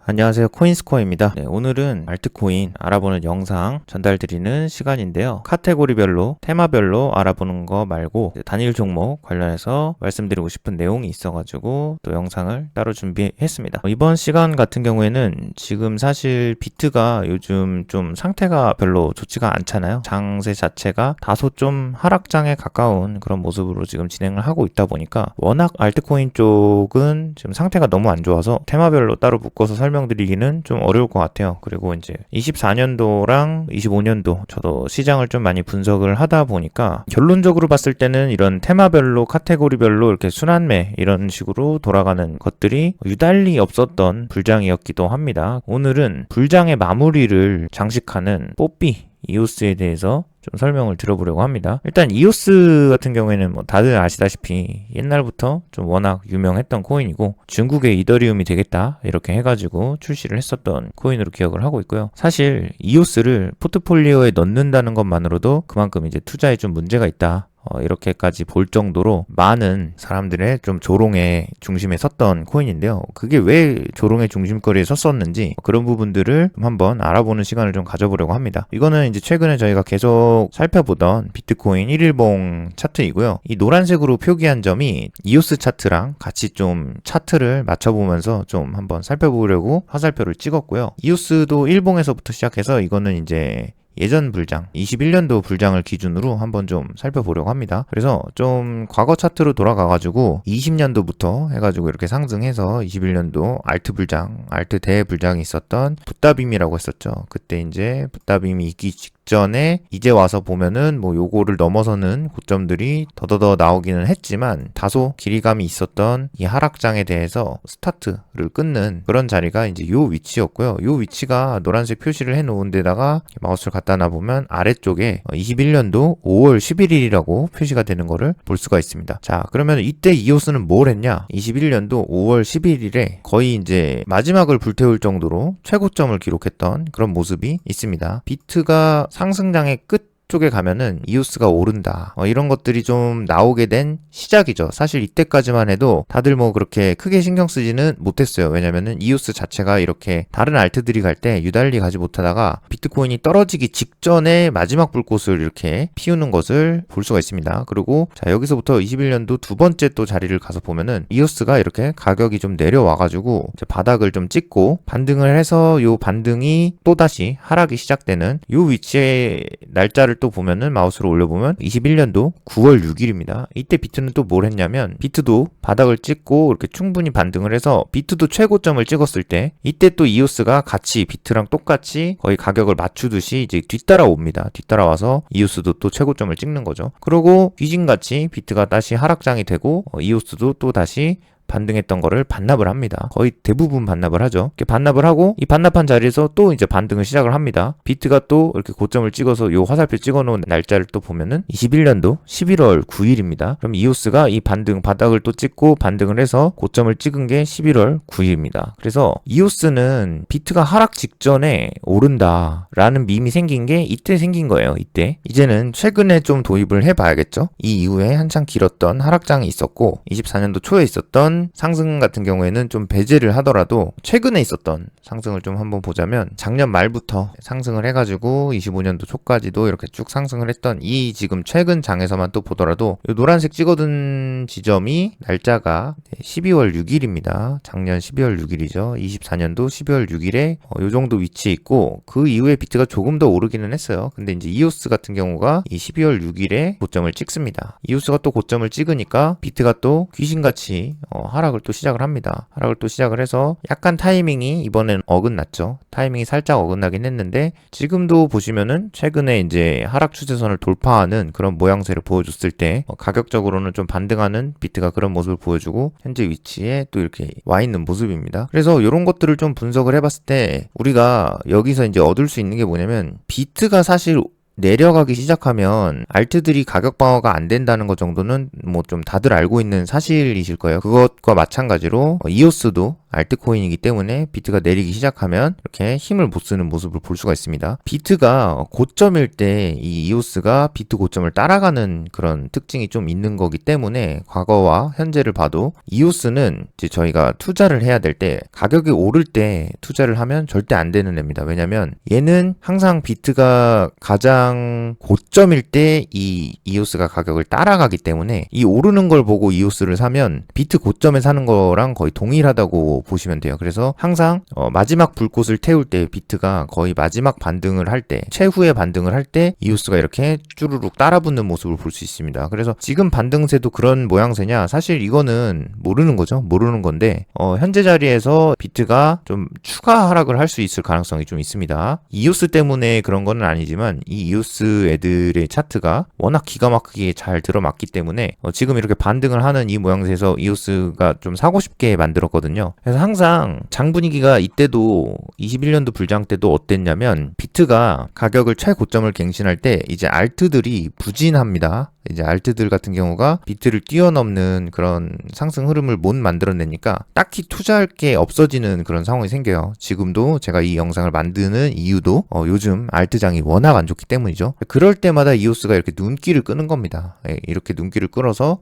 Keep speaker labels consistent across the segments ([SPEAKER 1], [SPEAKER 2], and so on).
[SPEAKER 1] 안녕하세요. 코인스코어입니다. 네, 오늘은 알트코인 알아보는 영상 전달드리는 시간인데요. 카테고리별로, 테마별로 알아보는 거 말고 단일 종목 관련해서 말씀드리고 싶은 내용이 있어가지고 또 영상을 따로 준비했습니다. 이번 시간 같은 경우에는 지금 사실 비트가 요즘 좀 상태가 별로 좋지가 않잖아요. 장세 자체가 다소 좀 하락장에 가까운 그런 모습으로 지금 진행을 하고 있다 보니까 워낙 알트코인 쪽은 지금 상태가 너무 안 좋아서 테마별로 따로 묶어서 설명드리기는 좀 어려울 것 같아요. 그리고 이제 24년도랑 25년도 저도 시장을 좀 많이 분석을 하다 보니까 결론적으로 봤을 때는 이런 테마별로 카테고리별로 이렇게 순환매 이런 식으로 돌아가는 것들이 유달리 없었던 불장이었기도 합니다. 오늘은 불장의 마무리를 장식하는 뽀삐 이오스에 대해서 좀 설명을 들어보려고 합니다. 일단 이오스 같은 경우에는 뭐 다들 아시다시피 옛날부터 좀 워낙 유명했던 코인이고 중국의 이더리움이 되겠다 이렇게 해가지고 출시를 했었던 코인으로 기억을 하고 있고요. 사실 이오스를 포트폴리오에 넣는다는 것만으로도 그만큼 이제 투자에 좀 문제가 있다. 이렇게까지 볼 정도로 많은 사람들의 좀 조롱의 중심에 섰던 코인인데요. 그게 왜 조롱의 중심거리에 섰었는지 그런 부분들을 한번 알아보는 시간을 좀 가져보려고 합니다. 이거는 이제 최근에 저희가 계속 살펴보던 비트코인 1일봉 차트이고요. 이 노란색으로 표기한 점이 이오스 차트랑 같이 좀 차트를 맞춰보면서 좀 한번 살펴보려고 화살표를 찍었고요. 이오스도 일봉에서부터 시작해서 이거는 이제 예전 불장, 21년도 불장을 기준으로 한번 좀 살펴보려고 합니다. 그래서 좀 과거 차트로 돌아가가지고 20년도부터 해가지고 이렇게 상승해서 21년도 알트 불장, 알트 대불장이 있었던 붓다빔이라고 했었죠. 그때 이제 붓다빔이 있기 직전에 이제 와서 보면은 뭐 요거를 넘어서는 고점들이 더더더 나오기는 했지만 다소 길이감이 있었던 이 하락장에 대해서 스타트를 끊는 그런 자리가 이제 요 위치였고요. 요 위치가 노란색 표시를 해놓은 데다가 마우스를 갖다 놔보면 아래쪽에 21년도 5월 11일이라고 표시가 되는 거를 볼 수가 있습니다. 자, 그러면 이때 이오스는 뭘 했냐? 21년도 5월 11일에 거의 이제 마지막을 불태울 정도로 최고점을 기록했던 그런 모습이 있습니다. 비트가 상승장의 끝 쪽에 가면은 이오스가 오른다 이런 것들이 좀 나오게 된 시작이죠. 사실 이때까지만 해도 다들 뭐 그렇게 크게 신경 쓰지는 못했어요. 왜냐면은 이오스 자체가 이렇게 다른 알트들이 갈 때 유달리 가지 못하다가 비트코인이 떨어지기 직전에 마지막 불꽃을 이렇게 피우는 것을 볼 수가 있습니다. 그리고 자, 여기서부터 21년도 두 번째 또 자리를 가서 보면은 이오스가 이렇게 가격이 좀 내려와가지고 이제 바닥을 좀 찍고 반등을 해서 요 반등이 또다시 하락이 시작되는 요 위치의 날짜를 또 보면은 마우스로 올려보면 21년도 9월 6일입니다. 이때 비트는 또 뭘 했냐면 비트도 바닥을 찍고 이렇게 충분히 반등을 해서 비트도 최고점을 찍었을 때 이때 또 이오스가 같이 비트랑 똑같이 거의 가격을 맞추듯이 이제 뒤따라옵니다. 뒤따라와서 이오스도 또 최고점을 찍는 거죠. 그러고 귀신같이 비트가 다시 하락장이 되고 이오스도 또 다시 반등했던 거를 반납을 합니다. 거의 대부분 반납을 하죠. 이렇게 반납을 하고 이 반납한 자리에서 또 이제 반등을 시작을 합니다. 비트가 또 이렇게 고점을 찍어서 요 화살표 찍어놓은 날짜를 또 보면은 21년도 11월 9일입니다. 그럼 이오스가 이 반등 바닥을 또 찍고 반등을 해서 고점을 찍은 게 11월 9일입니다. 그래서 이오스는 비트가 하락 직전에 오른다라는 밈이 생긴 게 이때 생긴 거예요. 이때 이제는 최근에 좀 도입을 해봐야겠죠. 이 이후에 한창 길었던 하락장이 있었고 24년도 초에 있었던 상승 같은 경우에는 좀 배제를 하더라도 최근에 있었던 상승을 좀 한번 보자면 작년 말부터 상승을 해가지고 25년도 초까지도 이렇게 쭉 상승을 했던 이 지금 최근 장에서만 또 보더라도 이 노란색 찍어둔 지점이 날짜가 12월 6일입니다. 작년 12월 6일이죠. 24년도 12월 6일에 이 정도 위치에 있고 그 이후에 비트가 조금 더 오르기는 했어요. 근데 이제 이오스 같은 경우가 이 12월 6일에 고점을 찍습니다. 이오스가 또 고점을 찍으니까 비트가 또 귀신같이 하락을 또 시작을 합니다. 하락을 또 시작을 해서 약간 타이밍이 이번엔 어긋났죠. 타이밍이 살짝 어긋나긴 했는데 지금도 보시면은 최근에 이제 하락 추세선을 돌파하는 그런 모양새를 보여줬을 때 가격적으로는 좀 반등하는 비트가 그런 모습을 보여주고 현재 위치에 또 이렇게 와 있는 모습입니다. 그래서 이런 것들을 좀 분석을 해봤을 때 우리가 여기서 이제 얻을 수 있는 게 뭐냐면 비트가 사실 내려가기 시작하면 알트들이 가격 방어가 안 된다는 것 정도는 뭐 좀 다들 알고 있는 사실이실 거예요. 그것과 마찬가지로 이오스도 알트코인이기 때문에 비트가 내리기 시작하면 이렇게 힘을 못 쓰는 모습을 볼 수가 있습니다. 비트가 고점일 때 이 이오스가 비트 고점을 따라가는 그런 특징이 좀 있는 거기 때문에 과거와 현재를 봐도 이오스는 이제 저희가 투자를 해야 될 때 가격이 오를 때 투자를 하면 절대 안 되는 애입니다. 왜냐면 얘는 항상 비트가 가장 고점일 때 이 이오스가 가격을 따라가기 때문에 이 오르는 걸 보고 이오스를 사면 비트 고점에 사는 거랑 거의 동일하다고 보시면 돼요. 그래서 항상 마지막 불꽃을 태울 때 비트가 거의 마지막 반등을 할 때, 최후의 반등을 할 때 이오스가 이렇게 쭈루룩 따라붙는 모습을 볼 수 있습니다. 그래서 지금 반등세도 그런 모양새냐? 사실 이거는 모르는 거죠. 모르는 건데 현재 자리에서 비트가 좀 추가 하락을 할 수 있을 가능성이 좀 있습니다. 이오스 때문에 그런 건 아니지만 이 이오스 애들의 차트가 워낙 기가 막히게 잘 들어맞기 때문에 지금 이렇게 반등을 하는 이 모양새에서 이오스가 좀 사고 싶게 만들었거든요. 그래서 항상 장 분위기가 이때도 21년도 불장 때도 어땠냐면 비트가 가격을 최고점을 갱신할 때 이제 알트들이 부진합니다. 이제 알트들 같은 경우가 비트를 뛰어넘는 그런 상승 흐름을 못 만들어내니까 딱히 투자할 게 없어지는 그런 상황이 생겨요. 지금도 제가 이 영상을 만드는 이유도 요즘 알트장이 워낙 안 좋기 때문이죠. 그럴 때마다 이오스가 이렇게 눈길을 끄는 겁니다. 이렇게 눈길을 끌어서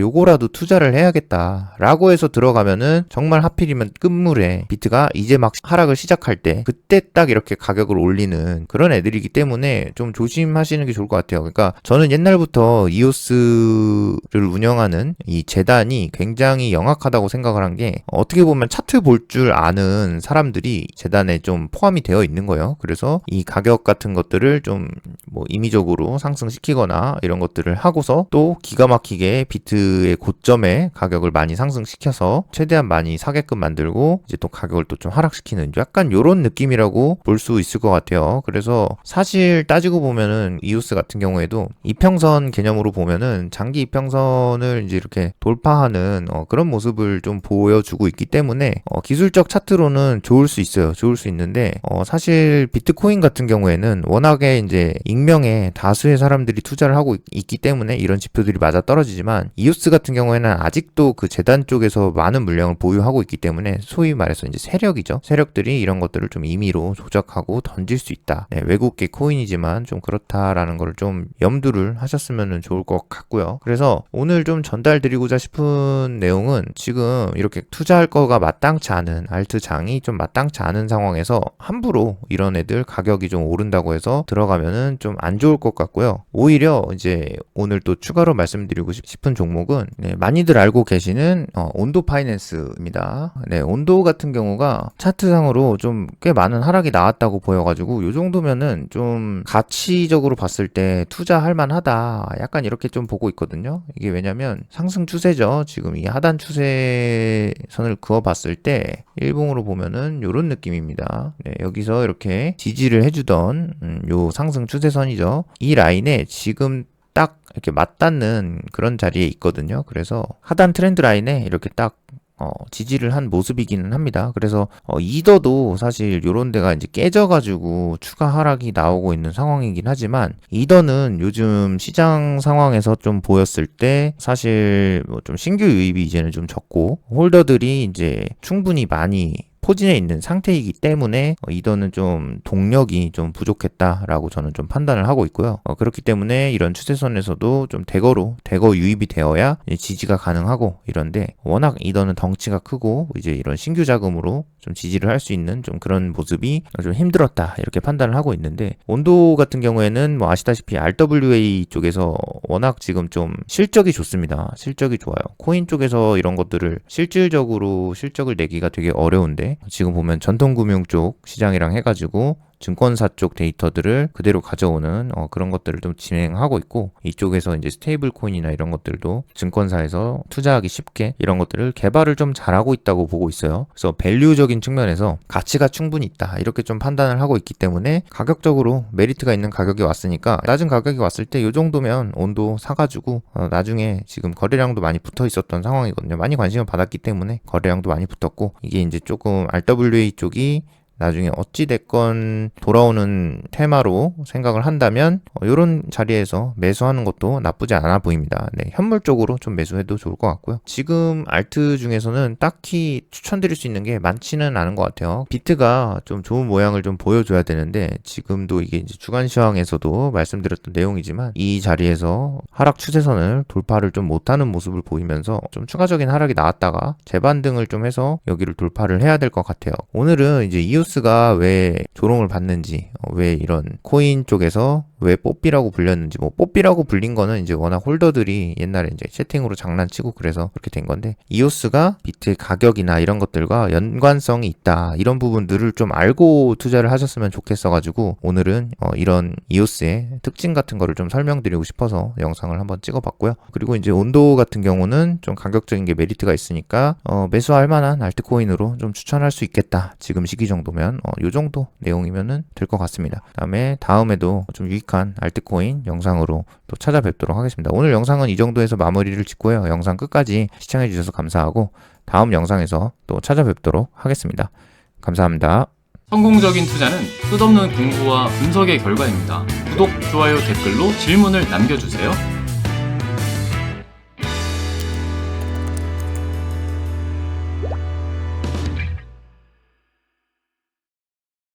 [SPEAKER 1] 요거라도 투자를 해야겠다 라고 해서 들어가면은 정말 하필이면 끝물에 비트가 이제 막 하락을 시작할 때 그때 딱 이렇게 가격을 올리는 그런 애들이기 때문에 좀 조심하시는 게 좋을 것 같아요. 그러니까 저는 옛날부터 이오스를 운영하는 이 재단이 굉장히 영악하다고 생각을 한 게 어떻게 보면 차트 볼 줄 아는 사람들이 재단에 좀 포함이 되어 있는 거예요. 그래서 이 가격 같은 것들을 좀 뭐 임의적으로 상승시키거나 이런 것들을 하고서 또 기가 막히게 비트의 고점에 가격을 많이 상승시켜서 최대한 많이 사게끔 만들고 이제 또 가격을 또 좀 하락시키는 약간 요런 느낌이라고 볼 수 있을 것 같아요. 그래서 사실 따지고 보면은 이오스 같은 경우에도 이평선 개념으로 보면은 장기 이평선을 이제 이렇게 돌파하는 그런 모습을 좀 보여주고 있기 때문에 기술적 차트로는 좋을 수 있어요. 좋을 수 있는데 사실 비트코인 같은 경우에는 워낙에 이제 익명의 다수의 사람들이 투자를 하고 있기 때문에 이런 지표들이 맞아 떨어지지만 이오스 같은 경우에는 아직도 그 재단 쪽에서 많은 물량을 보유하고 있기 때문에 소위 말해서 이제 세력이죠. 세력들이 이런 것들을 좀 임의로 조작하고 던질 수 있다. 네, 외국계 코인이지만 좀 그렇다라는 걸 좀 염두를 하셨으면 좋을 것 같고요. 그래서 오늘 좀 전달드리고자 싶은 내용은 지금 이렇게 투자할 거가 마땅치 않은 알트장이 좀 마땅치 않은 상황에서 함부로 이런 애들 가격이 좀 오른다고 해서 들어가면은 좀 안 좋을 것 같고요. 오히려 이제 오늘 또 추가로 말씀드리고 싶은 종목은 많이들 알고 계시는 온도 파이낸스입니다. 네, 온도 같은 경우가 차트상으로 좀 꽤 많은 하락이 나왔다고 보여가지고 이 정도면은 좀 가치적으로 봤을 때 투자할 만하다. 약간 이렇게 좀 보고 있거든요. 이게 왜냐면 상승 추세죠. 지금 이 하단 추세선을 그어봤을 때 일봉으로 보면은 요런 느낌입니다. 네, 여기서 이렇게 지지를 해주던 요 상승 추세선이죠. 이 라인에 지금 딱 이렇게 맞닿는 그런 자리에 있거든요. 그래서 하단 트렌드 라인에 이렇게 딱 지지를 한 모습이기는 합니다. 그래서 이더도 사실 요런 데가 이제 깨져가지고 추가 하락이 나오고 있는 상황이긴 하지만 이더는 요즘 시장 상황에서 좀 보였을 때 사실 뭐 좀 신규 유입이 이제는 좀 적고 홀더들이 이제 충분히 많이 포진해 있는 상태이기 때문에 이더는 좀 동력이 좀 부족했다라고 저는 좀 판단을 하고 있고요. 그렇기 때문에 이런 추세선에서도 좀 대거 유입이 되어야 지지가 가능하고 이런데 워낙 이더는 덩치가 크고 이제 이런 신규 자금으로 좀 지지를 할 수 있는 좀 그런 모습이 좀 힘들었다 이렇게 판단을 하고 있는데 온도 같은 경우에는 뭐 아시다시피 RWA 쪽에서 워낙 지금 좀 실적이 좋습니다. 실적이 좋아요. 코인 쪽에서 이런 것들을 실질적으로 실적을 내기가 되게 어려운데 지금 보면 전통금융 쪽 시장이랑 해가지고 증권사 쪽 데이터들을 그대로 가져오는 그런 것들을 좀 진행하고 있고 이쪽에서 이제 스테이블 코인이나 이런 것들도 증권사에서 투자하기 쉽게 이런 것들을 개발을 좀 잘하고 있다고 보고 있어요. 그래서 밸류적인 측면에서 가치가 충분히 있다 이렇게 좀 판단을 하고 있기 때문에 가격적으로 메리트가 있는 가격이 왔으니까 낮은 가격이 왔을 때 이 정도면 온도 사가지고 나중에 지금 거래량도 많이 붙어 있었던 상황이거든요. 많이 관심을 받았기 때문에 거래량도 많이 붙었고 이게 이제 조금 RWA 쪽이 나중에 어찌됐건 돌아오는 테마로 생각을 한다면 이런 자리에서 매수하는 것도 나쁘지 않아 보입니다. 네, 현물 쪽으로 좀 매수해도 좋을 것 같고요. 지금 알트 중에서는 딱히 추천드릴 수 있는 게 많지는 않은 것 같아요. 비트가 좀 좋은 모양을 좀 보여줘야 되는데 지금도 이게 이제 주간 시황에서도 말씀드렸던 내용이지만 이 자리에서 하락 추세선을 돌파를 좀 못하는 모습을 보이면서 좀 추가적인 하락이 나왔다가 재반등을 좀 해서 여기를 돌파를 해야 될 것 같아요. 오늘은 이제 이오스가 왜 조롱을 받는지, 왜 이런 코인 쪽에서 왜 뽀삐라고 불렸는지, 뭐 뽀삐라고 불린 거는 이제 워낙 홀더들이 옛날에 이제 채팅으로 장난치고 그래서 그렇게 된 건데, 이오스가 비트의 가격이나 이런 것들과 연관성이 있다, 이런 부분들을 좀 알고 투자를 하셨으면 좋겠어가지고 오늘은 이런 이오스의 특징 같은 거를 좀 설명드리고 싶어서 영상을 한번 찍어봤고요. 그리고 이제 온도 같은 경우는 좀 가격적인 게 메리트가 있으니까 매수할 만한 알트코인으로 좀 추천할 수 있겠다. 지금 시기 정도면 요 정도 내용이면은 될 것 같습니다. 그다음에 다음에도 좀 유익한 알트코인 영상으로 또 찾아뵙도록 하겠습니다. 오늘 영상은 이 정도에서 마무리를 짓고요. 영상 끝까지 시청해 주셔서 감사하고 다음 영상에서 또 찾아뵙도록 하겠습니다. 감사합니다.
[SPEAKER 2] 성공적인 투자는 끝없는 공부와 분석의 결과입니다. 구독, 좋아요, 댓글로 질문을 남겨주세요.